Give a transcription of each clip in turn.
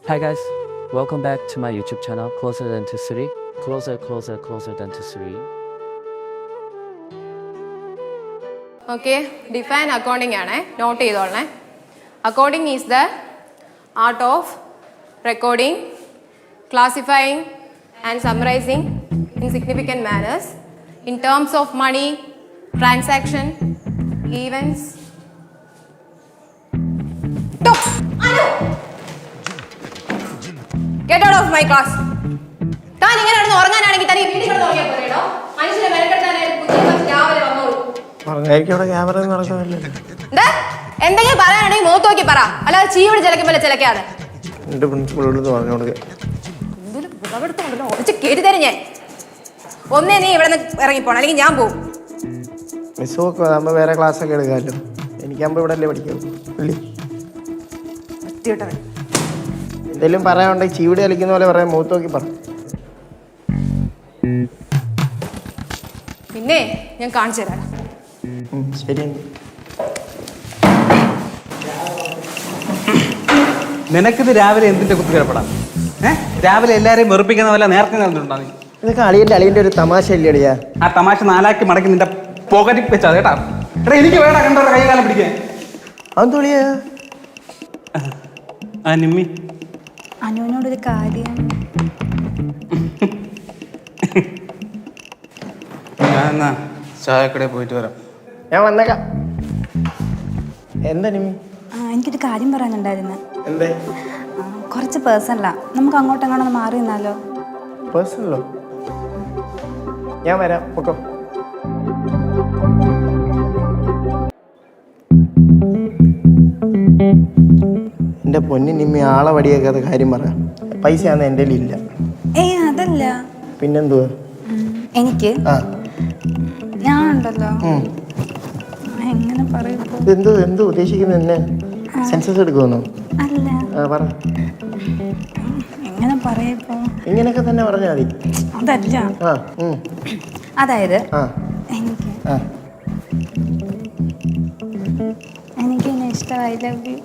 Hi guys, welcome back to my YouTube channel, Closer Than to Sri. Closer than to Sri. Okay, define accounting ആണ് not ചെയ്തോളണേ. Accounting is the art of recording, classifying and summarizing in significant manners in terms of money, transaction, events. Stop! Anu! Get out of my class. താൻ ഇങ്ങനെ നടന്ന് ഉറങ്ങാനാണെങ്കിൽ തന്നെ വീട്ടിൽ കിടന്ന് ഉറങ്ങിയാൽ പോരെയോ? മനുഷ്യനെ മെനക്കെടുത്താനായിട്ട് കുഞ്ഞു രാവിലെ വന്നോളൂ. എന്തെങ്കിലും പറയാനുണ്ടെങ്കിൽ മുഖത്ത് നോക്കി പറ, അല്ലാതെ ചീവടി ചിലക്കുമ്പോൾ ചിലക്കാതെ. കേട്ടി തരും ഞാൻ. ഒന്നേ നീ ഇവിടെ നിന്ന് ഇറങ്ങിപ്പോണം, അല്ലെങ്കിൽ ഞാൻ പോകും. വേറെ ക്ലാസ് ഒക്കെ എടുക്കാമല്ലോ. എനിക്കാകുമ്പോ ഇവിടെ അല്ലേ പഠിക്കാം. എന്തെങ്കിലും പറയാനുണ്ടെങ്കിൽ ചീവടി കളിക്കുന്ന പോലെ പറയാൻ മുഖത്ത് നോക്കി പറ. പിന്നെ ഞാൻ കാണിച്ചു തരാം. ശരി. നിനക്കിത് രാവിലെ എന്തിന്റെ കുത്തിക്കിടപ്പെടാം? രാവിലെ എല്ലാരെയും വെറുപ്പിക്കുന്ന പോലെ നേരത്തെ നടന്നിട്ടുണ്ടോ നീ? ഇതൊക്കെ അളിയന്റെ ഒരു തമാശ അല്ലേ അളിയാ? ആ തമാശ നാലാക്കി മടക്കി നിന്റെ പോക്കറ്റിൽ വെച്ചാ കേട്ടാ. എടാ എനിക്ക് വേണ്ട കണ്ടോ കൈകാലം പിടിക്കാൻ. അതെന്തൊളിയാ? ആ നിമ്മി അനുവിനോടൊരു കാര്യം. ഞാൻ എന്നാ ചായക്കടയിൽ പോയിട്ട് വരാം. ഞാൻ വന്നേക്കാം. എന്താ നിമ്മി? എനിക്കൊരു കാര്യം പറയാനുണ്ടായിരുന്നു. എന്തേ? കുറച്ച് പേഴ്സണലാ, നമുക്ക് അങ്ങോട്ടും അങ്ങോട്ടൊന്ന് മാറി നിന്നാലോ? പേഴ്സണലോ? ഞാൻ വരാം. ഓട്ടോ. എന്റെ പൊന്നി നിമ്മി, ആളെ വടിയേക്കാത്ത കാര്യം പറ. പൈസയാന്ന് എൻ്റെ ഇല്ല. അതല്ല. പിന്നെന്തുവാ? എനിക്ക് ഞാൻ ഉണ്ടല്ലോ. എങ്ങനെ പറയുമ്പോ എന്ത് ഉദ്ദേശിക്കുന്നത്? എന്നെ സെൻസസ് എടുക്കുമെന്നോ? അല്ല, പറ. എങ്ങനെ പറയപ്പോ? ഇങ്ങനെയൊക്കെ തന്നെ പറഞ്ഞാൽ മതി. അതല്ല. അതായത് എനിക്ക് എന്നെ ഇഷ്ടമായി. Love you.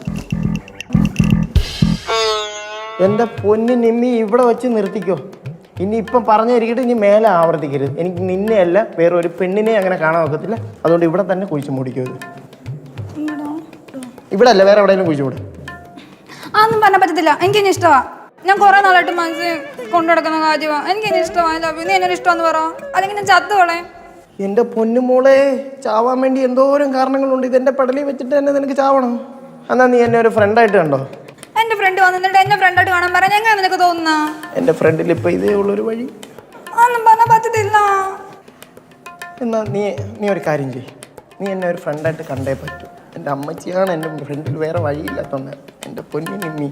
എൻ്റെ പൊന്നി നിമ്മി, ഇവിടെ വെച്ച് നിർത്തിക്കോ. ഇനി ഇപ്പം പറഞ്ഞിരിക്കട്ടെ, ഇനി മേലെ ആവർത്തിക്കരുത്. എനിക്ക് നിന്നെയല്ല വേറെ ഒരു പെണ്ണിനെ അങ്ങനെ കാണാൻ ഒക്കത്തില്ല. അതുകൊണ്ട് ഇവിടെ തന്നെ കുഴിച്ച് മൂടിക്കോ. ഇവിടെ അല്ല, വേറെ എവിടെയെങ്കിലും കുഴിച്ച് മൂടും. അതൊന്നും പറഞ്ഞാൽ പറ്റത്തില്ല. എനിക്കെന്നെ ഇഷ്ടമാണ്. ഞാൻ കുറെ നാളായിട്ട് മനസ്സിൽ കൊണ്ടു നടക്കുന്ന കാര്യമാണ്. എനിക്കെന്നെ ഇഷ്ടമാണ്. Love you. നീ എന്നൊരു ഇഷ്ടമെന്ന് പറ, അല്ലെങ്കിൽ ഞാൻ ചത്തോളെ. എൻ്റെ പൊന്നുമോളെ, ചാവാൻ വേണ്ടി എന്തോരം കാരണങ്ങളുണ്ട്. ഇതെൻ്റെ പെടലിൽ വെച്ചിട്ട് തന്നെ നിനക്ക് ചാവണം. എന്നാൽ നീ എന്നെ ഒരു ഫ്രണ്ടായിട്ട് കണ്ടോ? എന്റെ ഫ്രണ്ട് വന്നിട്ട് എന്നെ ഫ്രണ്ടായിട്ട് കാണാൻ പറയാൻ എങ്ങനെ നിനക്ക് തോന്നുന്ന? എൻ്റെ ഫ്രണ്ടിൽ ഇപ്പം ഇതേ ഉള്ളൊരു വഴി. ഒന്നും പറഞ്ഞാൽ പറ്റത്തില്ല. എന്നാൽ നീ ഒരു കാര്യം ചെയ്യ്. നീ എന്നെ ഒരു ഫ്രണ്ടായിട്ട് കണ്ടേ പറ്റൂ. എൻ്റെ അമ്മച്ചിയാണ് എൻ്റെ ഫ്രണ്ടിൽ, വേറെ വഴിയില്ലാത്തന്നെ. എൻ്റെ പൊന്നി നിമ്മി.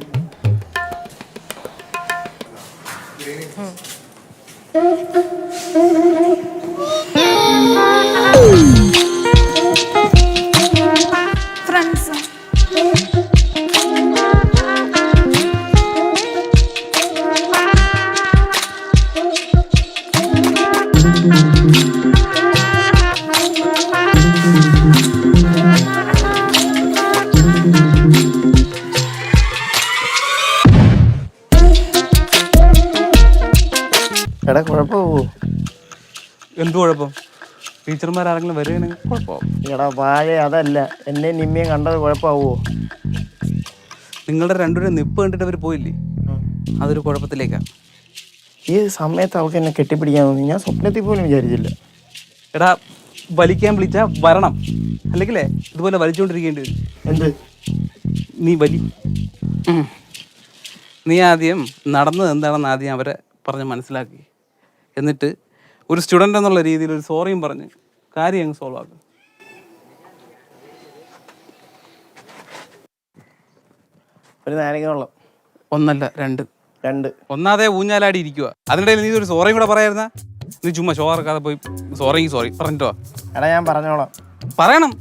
ഫ്രണ്ട്സ് എടാ, കുഴപ്പമാവോ? എന്ത് കുഴപ്പം? ടീച്ചർമാരാരെങ്കിലും വരികയാണെങ്കിൽ കുഴപ്പമാവും. എടാ വാഴ, അതല്ല. എന്നെ നിമ്മിയെ കണ്ടത് കുഴപ്പമാവോ? നിങ്ങളുടെ രണ്ടുപേരും നിപ്പ് കണ്ടിട്ട് അവർ പോയില്ലേ, അതൊരു കുഴപ്പത്തിലേക്കാണ്. ഈ സമയത്ത് അവൾക്ക് എന്നെ കെട്ടിപ്പിടിക്കാൻ തോന്നി. ഞാൻ സ്വപ്നത്തിൽ പോലും വിചാരിച്ചില്ല. എടാ, വലിക്കാൻ വിളിച്ചാൽ വരണം, അല്ലെങ്കിലേ ഇതുപോലെ വലിച്ചുകൊണ്ടിരിക്കേണ്ടി വരും. എന്ത്? നീ വലി. നീ ആദ്യം നടന്നത് എന്താണെന്ന് ആദ്യം അവരെ പറഞ്ഞ് മനസ്സിലാക്കി, എന്നിട്ട് ഒരു സ്റ്റുഡൻ്റ് എന്നുള്ള രീതിയിൽ ഒരു സോറിയും പറഞ്ഞ് കാര്യം അങ്ങ് സോൾവ് ആക്കും. ഒരു നാരങ്ങ വെള്ളം. ഒന്നല്ല, രണ്ട്. ഒന്നാതെ ഊഞ്ഞാലാടി ഇരിക്കുക. അതിനിടയിൽ നീ ഒരു സോറിയും കൂടെ പറയായിരുന്ന? നീ ചുമ്മാ ഷോർക്കാതെ പോയി സോറി പറഞ്ഞിട്ടോ. എടാ, ഞാൻ പറഞ്ഞോളാം. പറയണം.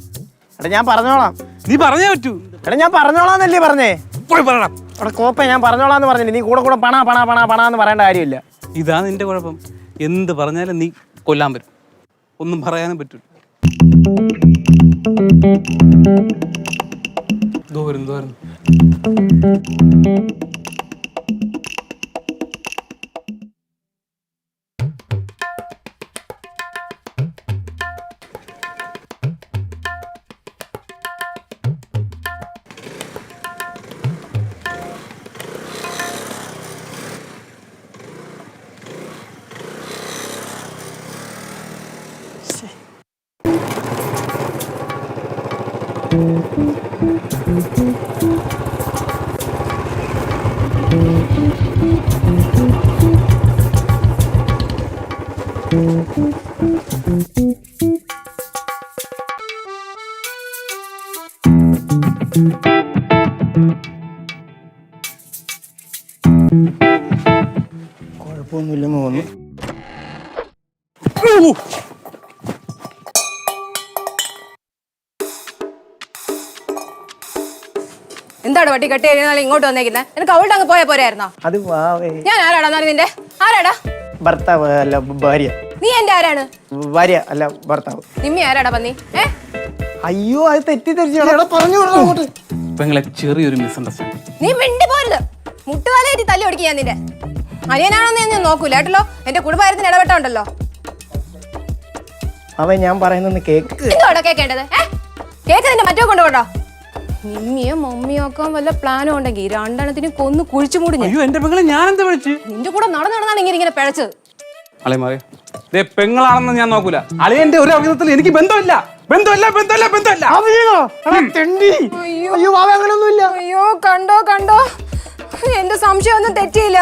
എടാ, ഞാൻ പറഞ്ഞോളാം. നീ പറഞ്ഞേ പറ്റൂ. എടാ, ഞാൻ പറഞ്ഞോളാന്നല്ലേ പറഞ്ഞേ? പോയി പറയണം. എടാ കോപ്പ, ഞാൻ പറഞ്ഞോളാന്ന് പറഞ്ഞില്ലേ? നീ കൂടെ പണാന്ന് പറയേണ്ട കാര്യമില്ല. ഇതാ നിന്റെ കുഴപ്പം. എന്ത് പറഞ്ഞാലും നീ കൊല്ലാൻ പറ്റും, ഒന്നും പറയാനും പറ്റൂ. ദൂരം കുഴപ്പമൊന്നുമില്ലെന്ന് തോന്നുന്നു. എന്താണ് വട്ടി കെട്ടി കഴിഞ്ഞാൽ ഇങ്ങോട്ട് വന്നേക്കുന്നത്? എനിക്ക് അവളുടെ അങ്ങ് പോയാ പോരായിരുന്നോ? അത് വാവേ. ഞാൻ ആരാടാ എന്നാലും നിന്റെ? ആരാടാ? ഭർത്താവ് അല്ല ഭാര്യ. നീ എന്റെ ആരാണ്? ഭാര്യ അല്ല ഭർത്താവ്. നിമ്മി ആരാടാ പന്നി? അയ്യോ അത് തെറ്റിദ്ധരിച്ചു പറഞ്ഞു അങ്ങോട്ട്. പെങ്ങളെ ചെറിയൊരു മിസ്അണ്ടർസ്റ്റാൻഡിങ്. നീ മിണ്ടി പോരുത്. മുട്ടുകാലേറ്റി തല്ലി ഓടിക്കുക ഞാൻ നിന്റെ. അനിയനാണോന്ന് ഞാൻ നോക്കൂല കേട്ടല്ലോ. എന്റെ കുടുംബകാര്യത്തിന് ഇടപെട്ടുണ്ടല്ലോ. അവൻ ഞാൻ പറയുന്നൊന്ന് കേക്ക്. എന്തോടാ കേക്കേണ്ടത്? കേക്ക് നിന്റെ മറ്റോ കൊണ്ടുപോട്ടോ. നിമ്മിയോ മമ്മിയോ ഒക്കെ വല്ല പ്ലാനും ഉണ്ടെങ്കിൽ രണ്ടെണ്ണത്തിനും കൊന്ന് കുഴിച്ചു മൂടി. അയ്യോ എന്റെ പെങ്ങളെ ഞാൻ എന്താ വിളിച്ച്? നിന്റെ കൂടെ നടന്നാണ് ഇങ്ങനെ പിഴച്ചത്. അളി മാറി പെങ്ങളാണെന്ന് ഞാൻ നോക്കൂല. അളിയന്റെ ഒരു അഭിനയത്തിൽ എനിക്ക് ബന്ധമില്ല. അയ്യോ വാവ അങ്ങനൊന്നുമില്ല. അയ്യോ കണ്ടോ എന്റെ സംശയം ഒന്നും തെറ്റിയില്ല.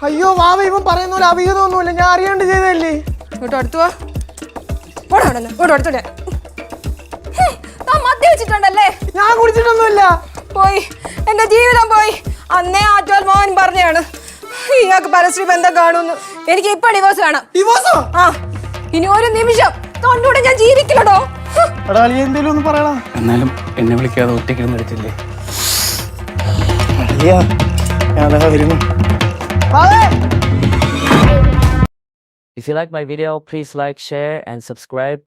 അയ്യോ വാവ ഇവൻ പറയുന്ന പോലെ അഭിഹിതമൊന്നുമില്ല. ഞാൻ അറിയാണ്ട് ചെയ്തല്ലേ. ഇങ്ങോട്ട് അടുത്തുവാ. അടുത്തൂടെ മദ്യവെച്ചിട്ടുണ്ടല്ലേ? ഞാൻ കുടിച്ചിട്ടൊന്നുമില്ല. പോയി എന്റെ ജീവിതം പോയി. അന്നേ ആറ്റോൽ മോഹൻ പറഞ്ഞാണ് ഇയാൾക്ക് പരസ്ത്രീ ബന്ധം കാണുന്നു. എനിക്ക് ഇപ്പൊ ഡിവോഴ്സ് വേണം. ഡിവോഴ്സോ? ആ ഇനി ഒരു നിമിഷം തൊണ്ടൂടെ ഞാൻ ജീവിക്കില്ലടോ. എന്തേലും ഒന്ന് പറയടാ. എന്നാലും എന്നെ വിളിക്കാതെ ഒറ്റയ്ക്ക് എടുത്തില്ലേ? ഞാൻ വരുന്നു. If you like my video, please like, share and subscribe.